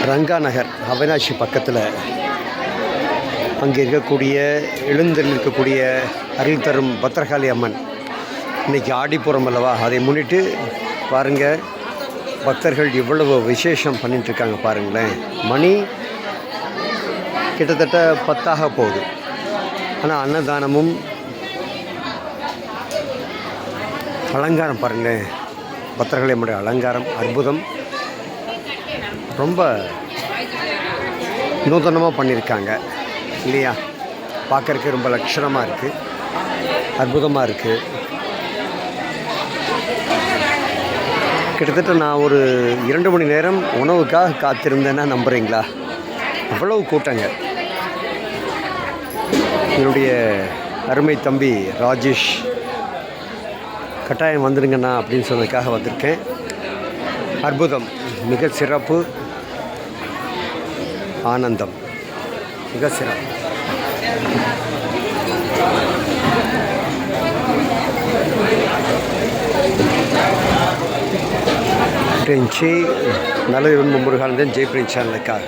ரங்கா நகர் அவினாஷி பக்கத்தில் அங்கே இருக்கக்கூடிய எழுந்தில் இருக்கக்கூடிய அருள் தரும் பத்திரகாளி அம்மன் இன்றைக்கி ஆடிப்புறம் அல்லவா, அதை முன்னிட்டு பாருங்கள் பக்தர்கள் இவ்வளவு விசேஷம் பண்ணிட்டுருக்காங்க பாருங்களேன். மணி கிட்டத்தட்ட 10 போகுது. ஆனால் அன்னதானமும் அலங்காரம் பாருங்களேன், பத்திரகாளி அம்மனுடைய அலங்காரம் அற்புதம். ரொம்ப நூதனமாக பண்ணியிருக்காங்க இல்லையா? பார்க்குறதுக்கு ரொம்ப லட்சணமாக இருக்குது, அற்புதமாக இருக்குது. கிட்டத்தட்ட நான் ஒரு 2 மணி நேரம் உணவுக்காக காத்திருந்தேன்னா நம்புகிறீங்களா? அவ்வளவு கூட்டங்க. என்னுடைய அருமை தம்பி ராஜேஷ் கட்டாயம் வந்துடுங்கண்ணா அப்படின்னு சொன்னதுக்காக வந்திருக்கேன். அற்புதம், மிக சிறப்பு, ஆனந்தம், மிக சிறப்பு. நல்லது முருகானந்தன் ஜெய்பிரின் சேனலுக்காக.